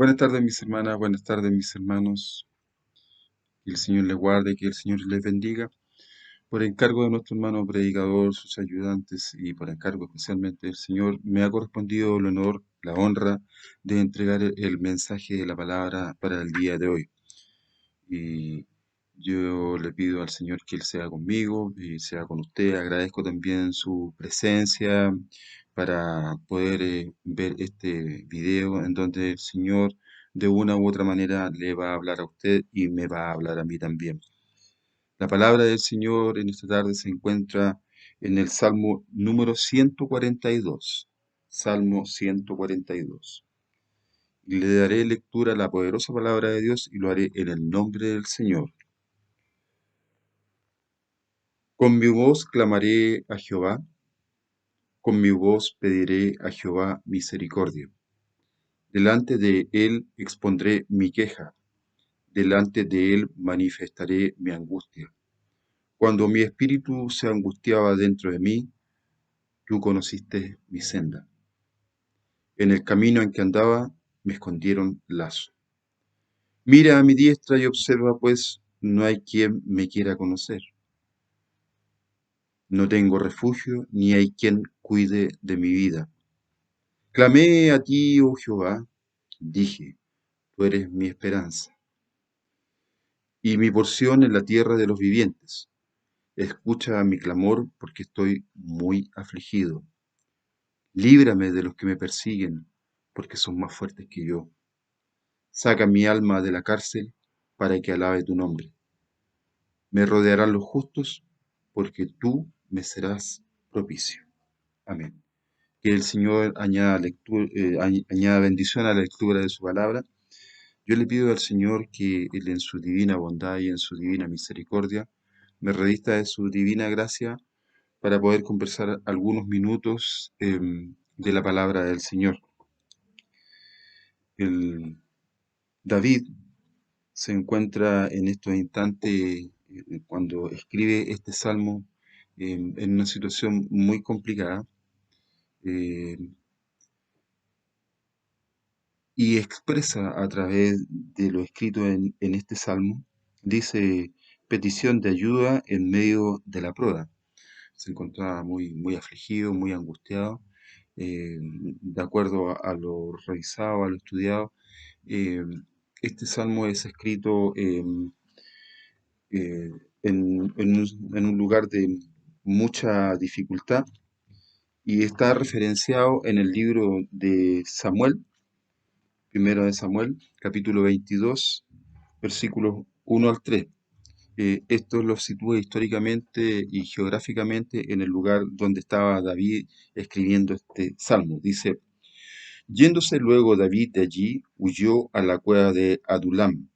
Buenas tardes, mis hermanas, buenas tardes, mis hermanos. Que el Señor les guarde, que el Señor les bendiga. Por encargo de nuestro hermano predicador, sus ayudantes y por encargo especialmente del Señor, me ha correspondido el honor, la honra de entregar el mensaje de la palabra para el día de hoy. Y yo le pido al Señor que Él sea conmigo y sea con usted. Agradezco también su presencia para poder ver este video en donde el Señor de una u otra manera le va a hablar a usted y me va a hablar a mí también. La palabra del Señor en esta tarde se encuentra en el Salmo número 142. Salmo 142. Y le daré lectura a la poderosa palabra de Dios y lo haré en el nombre del Señor. Con mi voz clamaré a Jehová, con mi voz pediré a Jehová misericordia. Delante de él expondré mi queja, delante de él manifestaré mi angustia. Cuando mi espíritu se angustiaba dentro de mí, tú conociste mi senda. En el camino en que andaba me escondieron lazo. Mira a mi diestra y observa, pues no hay quien me quiera conocer. No tengo refugio, ni hay quien cuide de mi vida. Clamé a ti, oh Jehová, dije, tú eres mi esperanza y mi porción en la tierra de los vivientes. Escucha mi clamor porque estoy muy afligido. Líbrame de los que me persiguen, porque son más fuertes que yo. Saca mi alma de la cárcel para que alabe tu nombre. Me rodearán los justos, porque tú me serás propicio. Amén. Que el Señor añada bendición a la lectura de su palabra. Yo le pido al Señor que Él en su divina bondad y en su divina misericordia me revista de su divina gracia para poder conversar algunos minutos de la palabra del Señor. El David se encuentra en estos instantes, cuando escribe este salmo, en una situación muy complicada. eh, y expresa a través de lo escrito en este salmo, dice petición de ayuda en medio de la prueba. Se encontraba muy afligido, muy angustiado, de acuerdo a lo revisado, a lo estudiado. eh, este salmo es escrito eh, en un lugar de mucha dificultad y está referenciado en el libro de Samuel, primero de Samuel, capítulo 22, versículos 1 al 3. Esto lo sitúa históricamente y geográficamente en el lugar donde estaba David escribiendo este salmo. Dice, yéndose luego David de allí, huyó a la cueva de Adulam.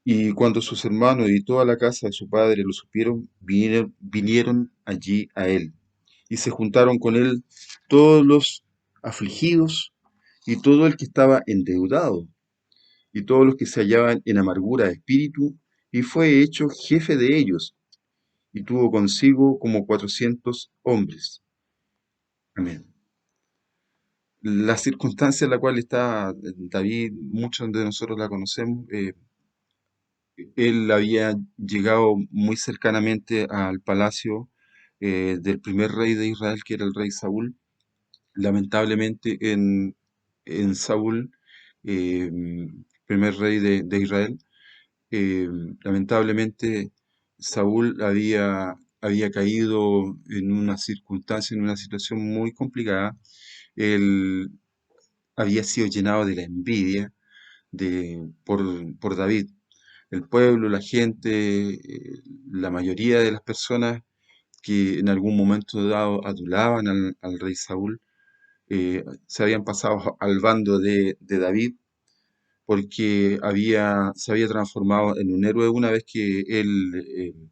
Y cuando sus hermanos y toda la casa de su padre lo supieron, vinieron allí a él. Y se juntaron con él todos los afligidos y todo el que estaba endeudado y todos los que se hallaban en amargura de espíritu, y fue hecho jefe de ellos, y tuvo consigo como 400 hombres. Amén. La circunstancia en la cual está David, muchos de nosotros la conocemos. Él había llegado muy cercanamente al palacio del primer rey de Israel, que era el rey Saúl. Lamentablemente en Saúl, eh, primer rey de Israel, eh, lamentablemente Saúl había caído en una circunstancia, en una situación muy complicada. Él había sido llenado de la envidia por David. El pueblo, la gente, la mayoría de las personas que en algún momento dado adulaban al rey Saúl, se habían pasado al bando de David porque se había transformado en un héroe una vez que él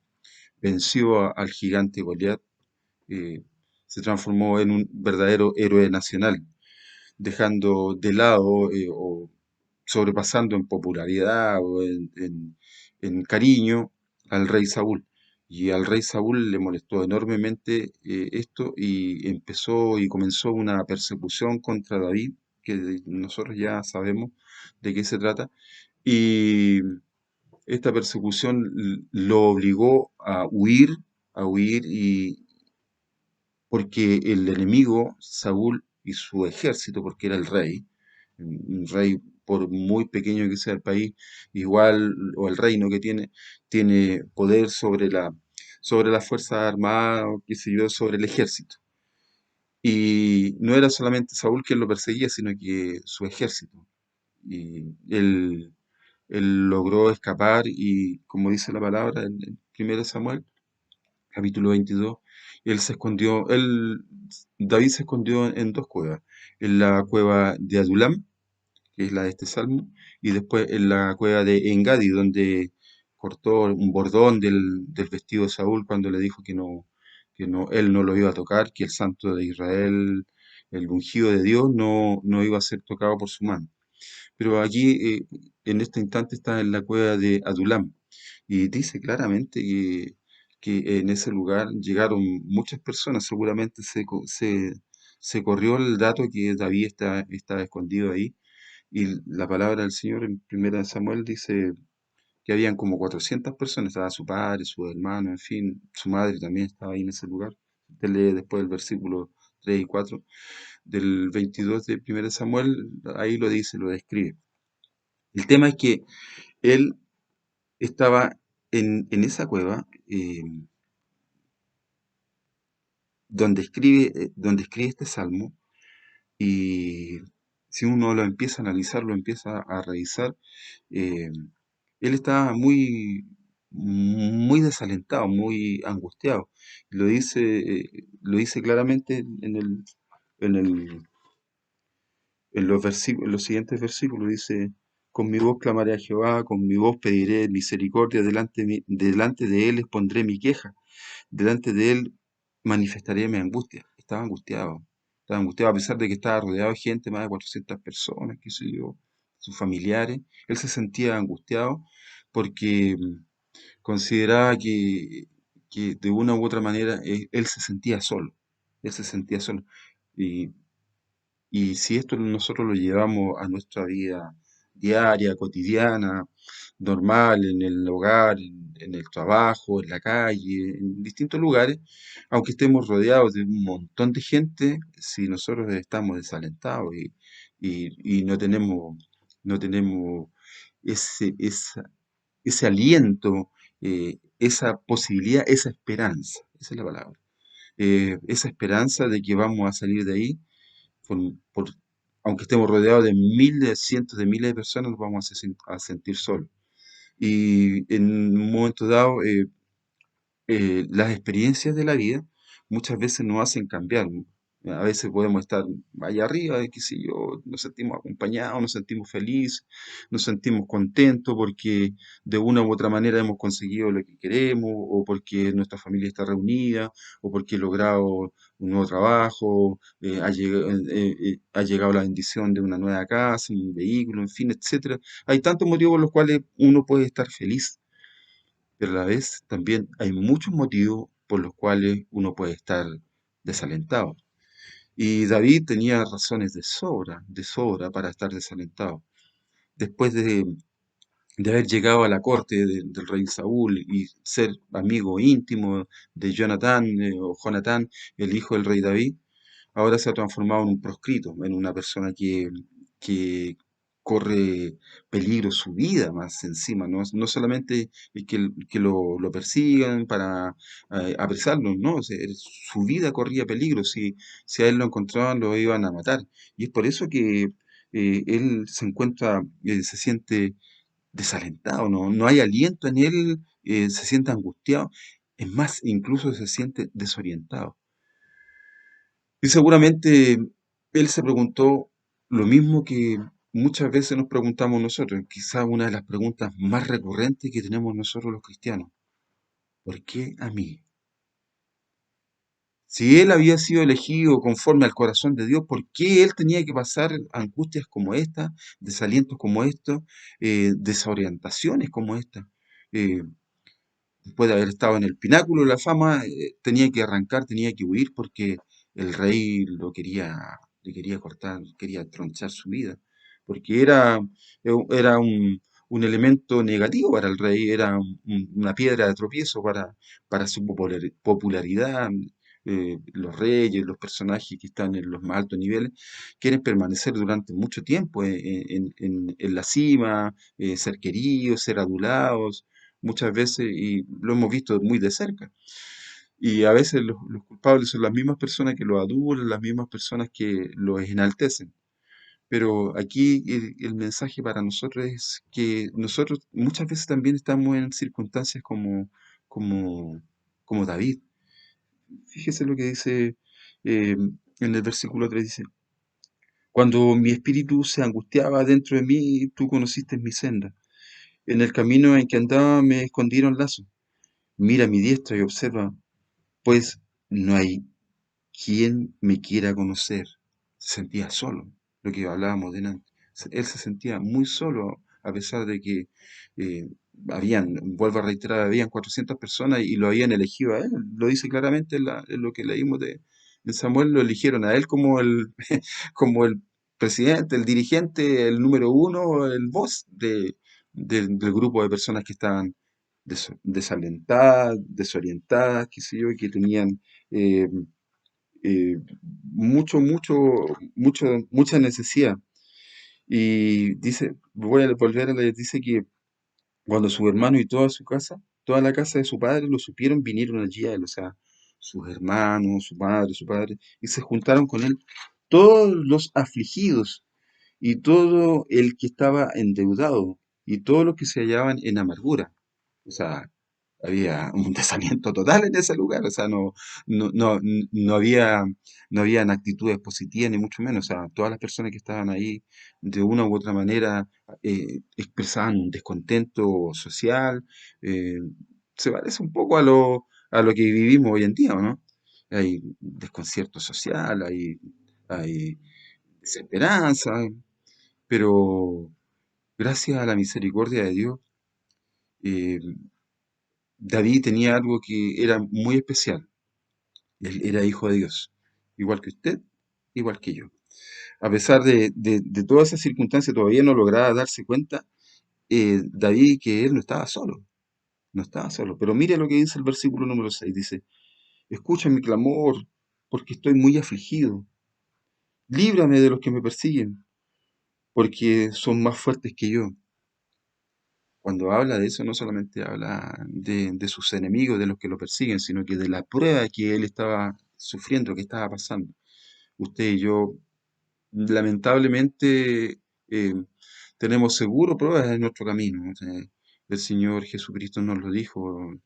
venció al gigante Goliat. eh, Se transformó en un verdadero héroe nacional, dejando de lado o sobrepasando en popularidad o en cariño al rey Saúl. Y al rey Saúl le molestó enormemente esto y empezó y comenzó una persecución contra David que nosotros ya sabemos de qué se trata. Y esta persecución lo obligó a huir porque el enemigo, Saúl y su ejército, porque era el rey, un rey por muy pequeño que sea el país, igual, o el reino que tiene, tiene poder sobre las fuerzas armadas, o qué sé yo, sobre el ejército. Y no era solamente Saúl quien lo perseguía, sino que su ejército. Y él logró escapar y, como dice la palabra en 1 Samuel, capítulo 22, David se escondió en dos cuevas, en la cueva de Adulam, que es la de este salmo, y después en la cueva de Engadi, donde cortó un bordón del vestido de Saúl cuando le dijo que no, él no lo iba a tocar, que el santo de Israel, el ungido de Dios, no iba a ser tocado por su mano. Pero aquí, en este instante, está en la cueva de Adulam y dice claramente que en ese lugar llegaron muchas personas. Seguramente se corrió el dato que David estaba escondido ahí. Y la palabra del Señor en 1 Samuel dice que habían como 400 personas. Estaba su padre, su hermano, en fin, su madre también estaba ahí en ese lugar. Usted lee después el versículo 3 y 4 del 22 de 1 Samuel, ahí lo dice, lo describe. El tema es que él estaba en esa cueva, donde escribe este salmo, y si uno lo empieza a analizar, lo empieza a revisar, eh, él estaba muy desalentado, muy angustiado. Lo dice claramente en el, en los siguientes versículos. Dice: con mi voz clamaré a Jehová, con mi voz pediré misericordia, delante de él expondré mi queja, delante de él manifestaré mi angustia. Estaba angustiado a pesar de que estaba rodeado de gente, más de 400 personas, qué sé yo, sus familiares. Él se sentía angustiado porque consideraba que de una u otra manera él se sentía solo. Él se sentía solo. Y y si esto nosotros lo llevamos a nuestra vida diaria, cotidiana, normal, en el hogar, en el trabajo, en la calle, en distintos lugares, aunque estemos rodeados de un montón de gente, si nosotros estamos desalentados y no tenemos ese ese aliento, esa posibilidad, esa esperanza, esa es la palabra, esa esperanza de que vamos a salir de ahí, por, por- aunque estemos rodeados de miles, cientos de miles de personas, nos vamos a sentir solos. Y en un momento dado, las experiencias de la vida muchas veces nos hacen cambiar. A veces podemos estar allá arriba, qué sé yo, nos sentimos acompañados, nos sentimos felices, nos sentimos contentos porque de una u otra manera hemos conseguido lo que queremos, o porque nuestra familia está reunida, o porque he logrado un nuevo trabajo, ha llegado la bendición de una nueva casa, un vehículo, en fin, etcétera. Hay tantos motivos por los cuales uno puede estar feliz, pero a la vez también hay muchos motivos por los cuales uno puede estar desalentado. Y David tenía razones de sobra para estar desalentado. Después de haber llegado a la corte del rey Saúl y ser amigo íntimo de Jonatán, o Jonatán, el hijo del rey David, ahora se ha transformado en un proscrito, en una persona que corre peligro su vida más encima, no solamente es que lo persigan para apresarlo, no, o sea, su vida corría peligro, si a él lo encontraban lo iban a matar. Y es por eso que él se encuentra, se siente desalentado, no hay aliento en él, se siente angustiado, es más, incluso se siente desorientado. Y seguramente él se preguntó lo mismo que muchas veces nos preguntamos nosotros, quizá una de las preguntas más recurrentes que tenemos nosotros los cristianos: ¿por qué a mí? Si él había sido elegido conforme al corazón de Dios, ¿por qué él tenía que pasar angustias como esta, desalientos como estos, desorientaciones como esta? Eh, Después de haber estado en el pináculo de la fama, tenía que arrancar, tenía que huir porque el rey le quería cortar, quería tronchar su vida, porque era un elemento negativo para el rey, era una piedra de tropiezo para su popularidad. Los reyes, los personajes que están en los más altos niveles, quieren permanecer durante mucho tiempo en la cima, ser queridos, ser adulados, muchas veces, y lo hemos visto muy de cerca. Y a veces los culpables son las mismas personas que los adulan, las mismas personas que los enaltecen. Pero aquí el mensaje para nosotros es que nosotros muchas veces también estamos en circunstancias como, como David. Fíjese lo que dice en el versículo 3, dice, cuando mi espíritu se angustiaba dentro de mí, tú conociste mi senda. En el camino en que andaba me escondieron lazos. Mira mi diestra y observa, pues no hay quien me quiera conocer. Se sentía solo, lo que hablábamos de antes. Él se sentía muy solo, a pesar de que eh, vuelvo a reiterar, habían 400 personas y lo habían elegido a él. Lo dice claramente en lo que leímos de Samuel, lo eligieron a él como como el presidente, el dirigente, el número uno, el boss del grupo de personas que estaban desalentadas, desorientadas, qué sé yo, y que tenían eh, eh, mucha necesidad. Y dice, voy a volver a leer, dice que cuando su hermano y toda su casa, toda la casa de su padre lo supieron, vinieron allí a él, o sea, sus hermanos, su padre, y se juntaron con él todos los afligidos y todo el que estaba endeudado y todos los que se hallaban en amargura. O sea, había un desaliento total en ese lugar, o sea, no, no, no había, no habían actitudes positivas ni mucho menos, o sea, todas las personas que estaban ahí de una u otra manera expresaban un descontento social, eh, se parece un poco a lo que vivimos hoy en día, ¿o no? Hay desconcierto social, hay desesperanza, pero gracias a la misericordia de Dios, eh, David tenía algo que era muy especial. Él era hijo de Dios, igual que usted, igual que yo. A pesar de todas esas circunstancias, todavía no lograba darse cuenta David que él no estaba solo, no estaba solo. Pero mire lo que dice el versículo número 6, dice, escucha mi clamor, porque estoy muy afligido. Líbrame de los que me persiguen, porque son más fuertes que yo. Cuando habla de eso, no solamente habla de sus enemigos, de los que lo persiguen, sino que de la prueba que él estaba sufriendo, que estaba pasando. Usted y yo, lamentablemente, tenemos seguro pruebas en nuestro camino. O sea, el Señor Jesucristo nos lo dijo,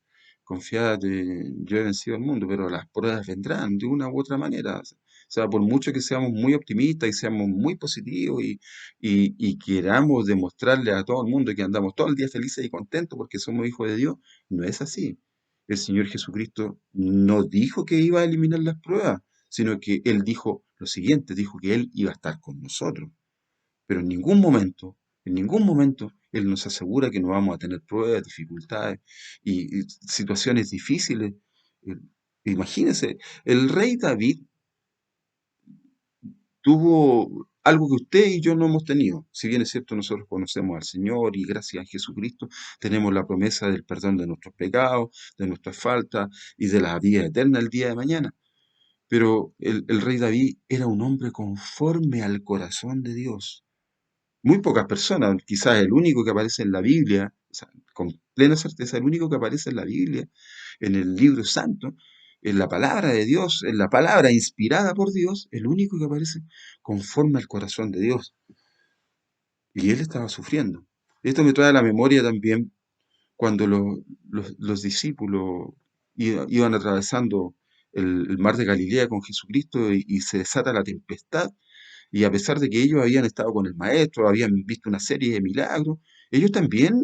confiad, yo he vencido al mundo, pero las pruebas vendrán de una u otra manera. O sea, por mucho que seamos muy optimistas y seamos muy positivos y queramos demostrarle a todo el mundo que andamos todo el día felices y contentos porque somos hijos de Dios, no es así. El Señor Jesucristo no dijo que iba a eliminar las pruebas, sino que Él dijo lo siguiente, dijo que Él iba a estar con nosotros. Pero en ningún momento Él nos asegura que no vamos a tener pruebas, dificultades y situaciones difíciles. Eh, Imagínense, el rey David tuvo algo que usted y yo no hemos tenido. Si bien es cierto, nosotros conocemos al Señor y gracias a Jesucristo tenemos la promesa del perdón de nuestros pecados, de nuestras faltas y de la vida eterna el día de mañana. Pero el rey David era un hombre conforme al corazón de Dios. Muy pocas personas, quizás el único que aparece en la Biblia, o sea, con plena certeza, el único que aparece en la Biblia, en el libro santo, en la palabra de Dios, en la palabra inspirada por Dios, el único que aparece conforme al corazón de Dios. Y él estaba sufriendo. Esto me trae a la memoria también cuando los discípulos iban atravesando el mar de Galilea con Jesucristo y se desata la tempestad. Y a pesar de que ellos habían estado con el maestro, habían visto una serie de milagros, ellos también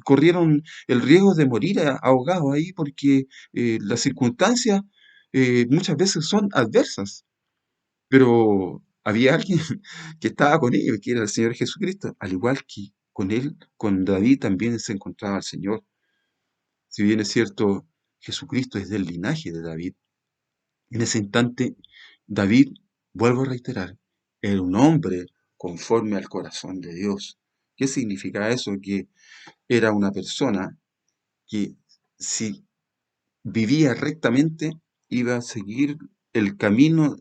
corrieron el riesgo de morir ahogados ahí porque las circunstancias muchas veces son adversas. Pero había alguien que estaba con ellos, que era el Señor Jesucristo, al igual que con él, con David también se encontraba el Señor. Si bien es cierto, Jesucristo es del linaje de David, en ese instante David, vuelvo a reiterar, era un hombre conforme al corazón de Dios. ¿Qué significa eso? Que era una persona que si vivía rectamente iba a seguir el camino,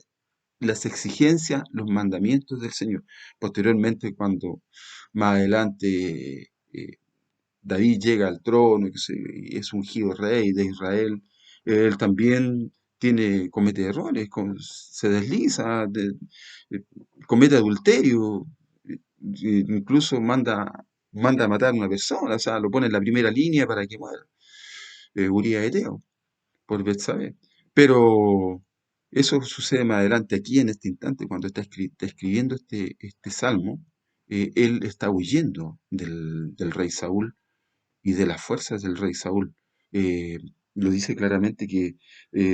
las exigencias, los mandamientos del Señor. Posteriormente, cuando más adelante David llega al trono y es ungido rey de Israel, él también comete errores, se desliza, eh, comete adulterio, incluso manda a matar a una persona, o sea, lo pone en la primera línea para que muera, Urías Eteo, por Betsabé. Pero eso sucede más adelante, aquí en este instante, cuando está escribiendo este salmo, él está huyendo del rey Saúl y de las fuerzas del rey Saúl. Eh, lo dice claramente que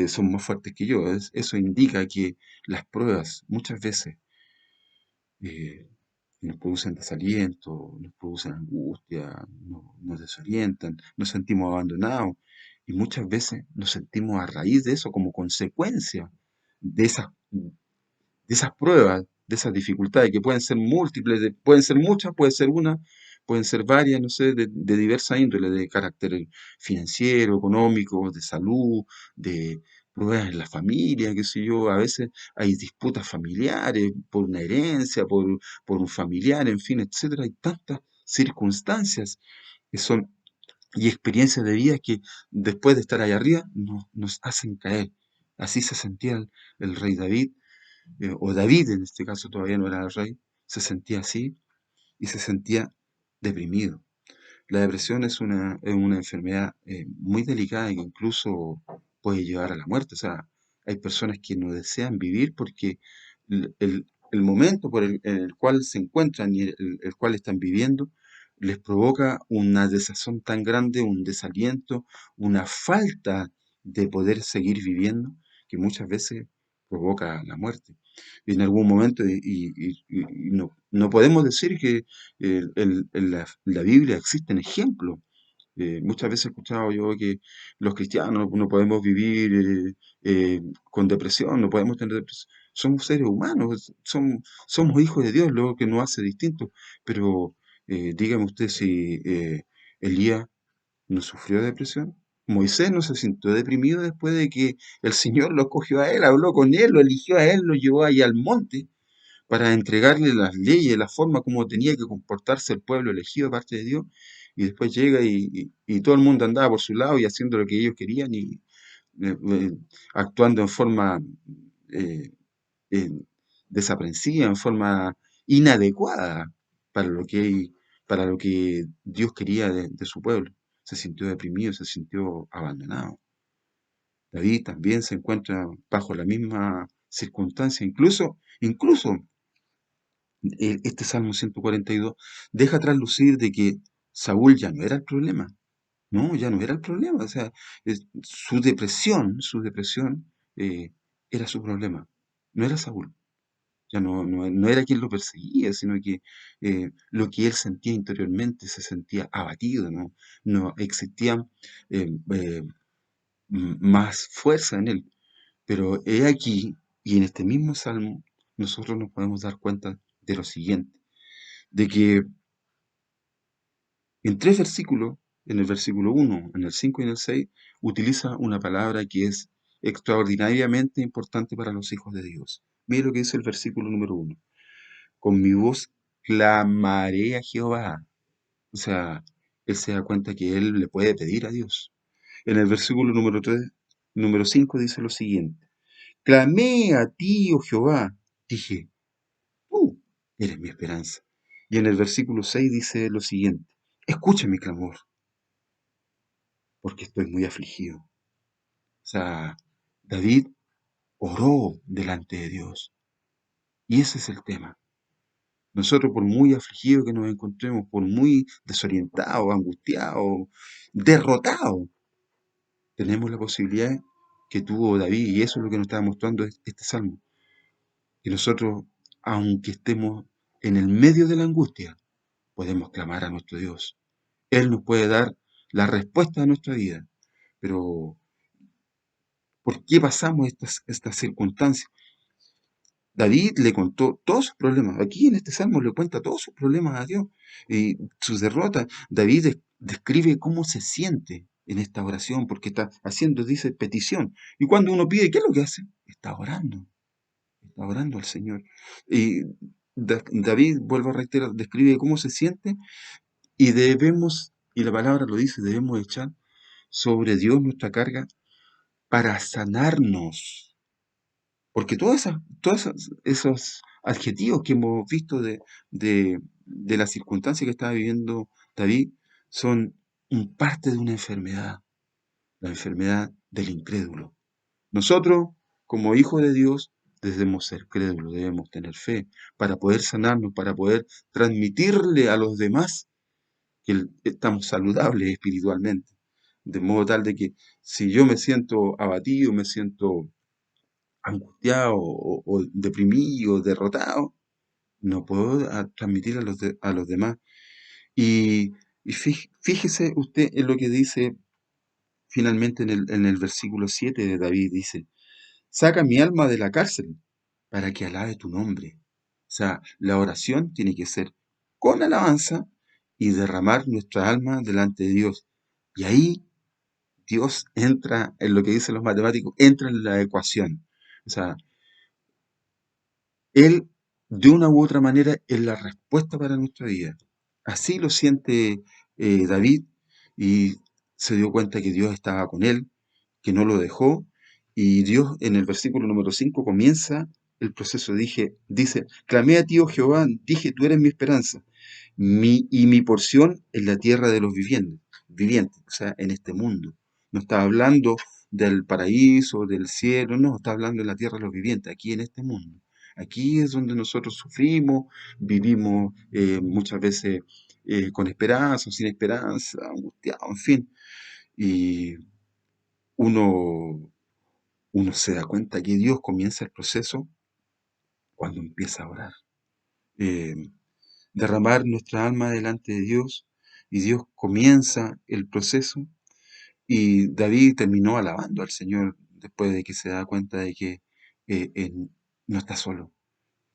son más fuertes que yo. Eso indica que las pruebas muchas veces eh, nos producen desaliento, nos producen angustia, nos desorientan, nos sentimos abandonados y muchas veces nos sentimos a raíz de eso como consecuencia de esas pruebas, de esas dificultades, que pueden ser múltiples, pueden ser muchas, puede ser una, pueden ser varias, no sé, de diversa índole, de carácter financiero, económico, de salud, de pruebas en la familia, qué sé yo, a veces hay disputas familiares por una herencia, por un familiar, en fin, etcétera, hay tantas circunstancias que son y experiencias de vida que después de estar allá arriba nos hacen caer. Así se sentía el rey David o David en este caso todavía no era el rey, se sentía así y se sentía deprimido. La depresión es una enfermedad muy delicada y que incluso puede llevar a la muerte. O sea, hay personas que no desean vivir porque el momento en el cual se encuentran y el cual están viviendo les provoca una desazón tan grande, un desaliento, una falta de poder seguir viviendo que muchas veces provoca la muerte. Y en algún momento, y no podemos decir que en la Biblia existen ejemplos. Muchas veces he escuchado yo que los cristianos no podemos vivir con depresión, no podemos tener depresión. Somos seres humanos, somos hijos de Dios, lo que nos hace distintos. Pero dígame usted si Elías no sufrió depresión. Moisés no se sintió deprimido después de que el Señor lo cogió a él, habló con él, lo eligió a él, lo llevó ahí al monte para entregarle las leyes, la forma como tenía que comportarse el pueblo elegido de parte de Dios, y después llega y todo el mundo andaba por su lado y haciendo lo que ellos querían y eh, eh, actuando en forma eh, eh, desaprensiva, en forma inadecuada para lo para lo que Dios quería de su pueblo. Se sintió deprimido, se sintió abandonado. David también se encuentra bajo la misma circunstancia, incluso este Salmo 142 deja traslucir de que Saúl ya no era el problema, no, ya no era el problema, o sea, su depresión era su problema, no era Saúl, ya no era quien lo perseguía, sino que lo que él sentía interiormente se sentía abatido, no existía eh, eh, más fuerza en él. Pero he aquí, y en este mismo salmo, nosotros nos podemos dar cuenta de lo siguiente, de que en tres versículos, en el versículo uno, en el 5 y en el 6, utiliza una palabra que es extraordinariamente importante para los hijos de Dios. Mira lo que dice el versículo número uno. Con mi voz clamaré a Jehová. O sea, él se da cuenta que él le puede pedir a Dios. En el versículo número 3, número 5 dice lo siguiente. Clamé a ti, oh Jehová. Dije, tú eres mi esperanza. Y en el versículo 6 dice lo siguiente. Escucha mi clamor, porque estoy muy afligido. O sea, David oró delante de Dios. Y ese es el tema. Nosotros, por muy afligidos que nos encontremos, por muy desorientados, angustiados, derrotados, tenemos la posibilidad que tuvo David, y eso es lo que nos está mostrando este salmo, que nosotros, aunque estemos en el medio de la angustia, podemos clamar a nuestro Dios. Él nos puede dar la respuesta a nuestra vida. Pero, ¿por qué pasamos estas circunstancias? David le contó todos sus problemas. Aquí en este salmo le cuenta todos sus problemas a Dios y sus derrotas. David describe cómo se siente en esta oración, porque está haciendo, dice, petición. Y cuando uno pide, ¿qué es lo que hace? Está orando al Señor. Y David, vuelvo a reiterar, describe cómo se siente y debemos, y la palabra lo dice, debemos echar sobre Dios nuestra carga para sanarnos. Porque esos adjetivos que hemos visto de la circunstancia que estaba viviendo David son parte de una enfermedad, la enfermedad del incrédulo. Nosotros, como hijos de Dios, debemos ser crédulos, debemos tener fe para poder sanarnos, para poder transmitirle a los demás que estamos saludables espiritualmente. De modo tal de que si yo me siento abatido, me siento angustiado o deprimido, derrotado, no puedo transmitir a los demás. Y, fíjese usted en lo que dice finalmente en el versículo 7 de David, dice, saca mi alma de la cárcel para que alabe tu nombre. O sea, la oración tiene que ser con alabanza y derramar nuestra alma delante de Dios. Y ahí Dios entra en lo que dicen los matemáticos, entra en la ecuación. O sea, Él, de una u otra manera, es la respuesta para nuestra vida. Así lo siente David y se dio cuenta que Dios estaba con él, que no lo dejó. Y Dios en el versículo número 5 comienza el proceso. Dice, clamé a ti, oh Jehová, dije, tú eres mi esperanza y mi porción en la tierra de los vivientes, o sea, en este mundo. No está hablando del paraíso, del cielo, no, está hablando de la tierra de los vivientes, aquí en este mundo. Aquí es donde nosotros sufrimos, vivimos muchas veces con esperanza o sin esperanza, angustiados, en fin. Y uno, uno se da cuenta que Dios comienza el proceso cuando empieza a orar. Eh, Derramar nuestra alma delante de Dios y Dios comienza el proceso y David terminó alabando al Señor después de que se da cuenta de que no está solo.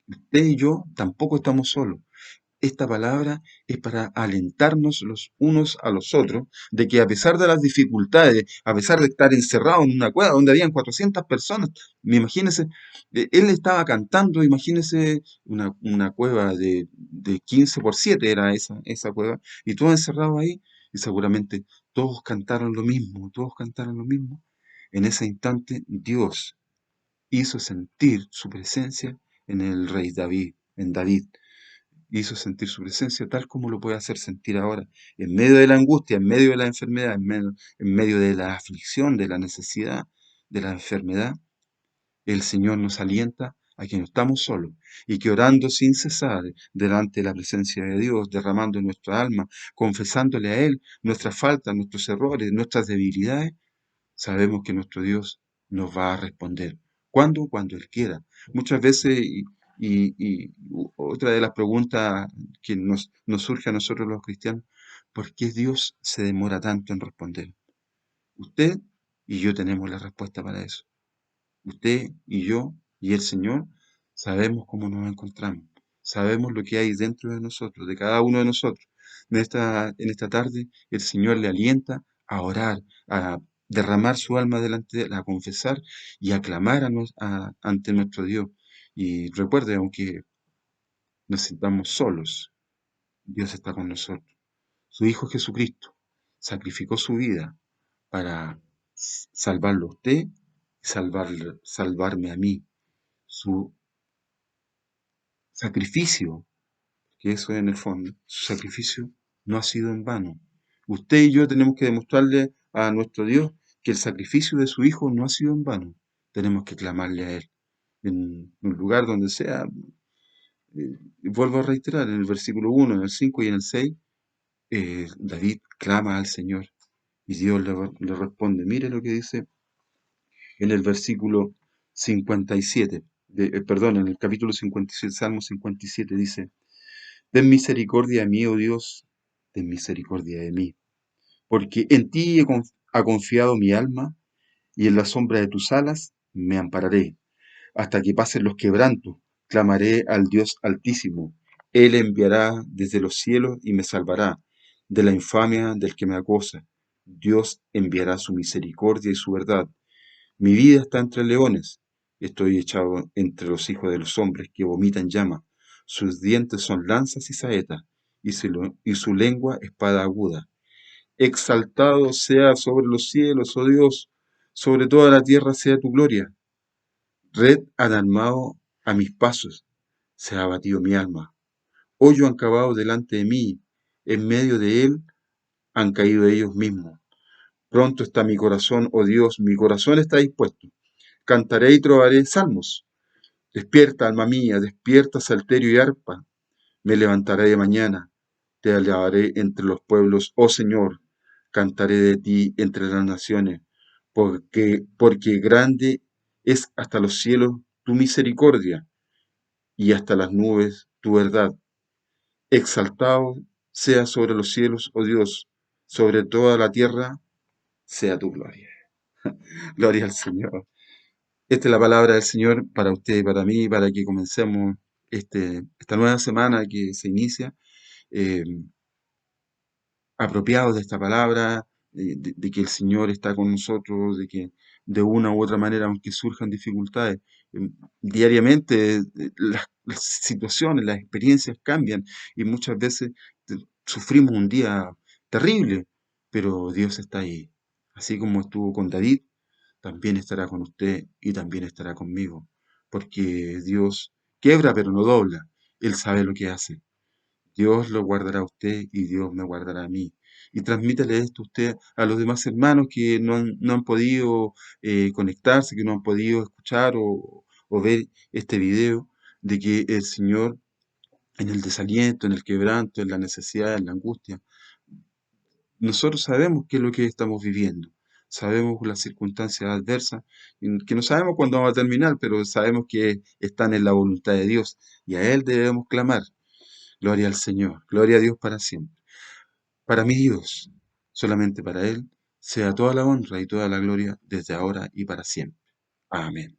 Usted y yo tampoco estamos solos. Esta palabra es para alentarnos los unos a los otros, de que a pesar de las dificultades, a pesar de estar encerrado en una cueva donde habían 400 personas, imagínense, él estaba cantando, imagínense una cueva de 15 por 7 era esa cueva, y todos encerrados ahí, y seguramente todos cantaron lo mismo. En ese instante Dios hizo sentir su presencia en el rey David, en David hizo sentir su presencia tal como lo puede hacer sentir ahora, en medio de la angustia, en medio de la enfermedad, en medio de la aflicción, de la necesidad, de la enfermedad. El Señor nos alienta a que no estamos solos y que orando sin cesar delante de la presencia de Dios, derramando nuestra alma, confesándole a Él nuestras faltas, nuestros errores, nuestras debilidades, sabemos que nuestro Dios nos va a responder. ¿Cuándo? Cuando Él quiera. Muchas veces, otra de las preguntas que nos surge a nosotros los cristianos, ¿por qué Dios se demora tanto en responder? Usted y yo tenemos la respuesta para eso. Usted y yo y el Señor sabemos cómo nos encontramos, sabemos lo que hay dentro de nosotros, de cada uno de nosotros. En esta tarde el Señor le alienta a orar, a derramar su alma delante de Él, a confesar y a clamar ante nuestro Dios. Y recuerde, aunque nos sintamos solos, Dios está con nosotros. Su Hijo Jesucristo sacrificó su vida para salvarlo a usted y salvarme a mí. Su sacrificio, que eso es en el fondo, su sacrificio no ha sido en vano. Usted y yo tenemos que demostrarle a nuestro Dios que el sacrificio de su Hijo no ha sido en vano. Tenemos que clamarle a Él. En un lugar donde sea, vuelvo a reiterar, en el versículo 1, en el 5 y en el 6, David clama al Señor y Dios le responde. Mire lo que dice en el versículo 57, perdón, en el capítulo 57, Salmo 57 dice, ten misericordia de mí, oh Dios, ten misericordia de mí, porque en ti ha confiado mi alma, y en la sombra de tus alas me ampararé, hasta que pasen los quebrantos, Clamaré al Dios Altísimo. Él enviará desde los cielos y me salvará de la infamia del que me acosa. Dios enviará su misericordia y su verdad. Mi vida está entre leones. Estoy echado entre los hijos de los hombres que vomitan llama. Sus dientes son lanzas y saetas, y su lengua espada aguda. Exaltado sea sobre los cielos, oh Dios, sobre toda la tierra sea tu gloria. Red han armado a mis pasos, se ha abatido mi alma. Hoyo han cavado delante de mí, en medio de él han caído ellos mismos. Pronto está mi corazón, oh Dios, mi corazón está dispuesto. Cantaré y trovaré salmos. Despierta, alma mía, despierta, salterio y arpa. Me levantaré de mañana, te alabaré entre los pueblos, oh Señor. Cantaré de ti entre las naciones, porque grande es hasta los cielos tu misericordia y hasta las nubes tu verdad. Exaltado sea sobre los cielos, oh Dios, sobre toda la tierra sea tu gloria. Gloria al Señor. Esta es la palabra del Señor para usted y para mí, para que comencemos esta nueva semana que se inicia, eh, apropiados de esta palabra, de que el Señor está con nosotros, de que de una u otra manera, aunque surjan dificultades, diariamente las situaciones, las experiencias cambian y muchas veces sufrimos un día terrible, pero Dios está ahí. Así como estuvo con David, también estará con usted y también estará conmigo, porque Dios quiebra pero no dobla, Él sabe lo que hace. Dios lo guardará a usted y Dios me guardará a mí. Y transmítale esto usted a los demás hermanos que no han podido conectarse, que no han podido escuchar o ver este video, de que el Señor en el desaliento, en el quebranto, en la necesidad, en la angustia, nosotros sabemos qué es lo que estamos viviendo. Sabemos las circunstancias adversas, que no sabemos cuándo vamos a terminar, pero sabemos que están en la voluntad de Dios y a Él debemos clamar. Gloria al Señor, gloria a Dios para siempre. Para mi Dios, solamente para Él, sea toda la honra y toda la gloria desde ahora y para siempre. Amén.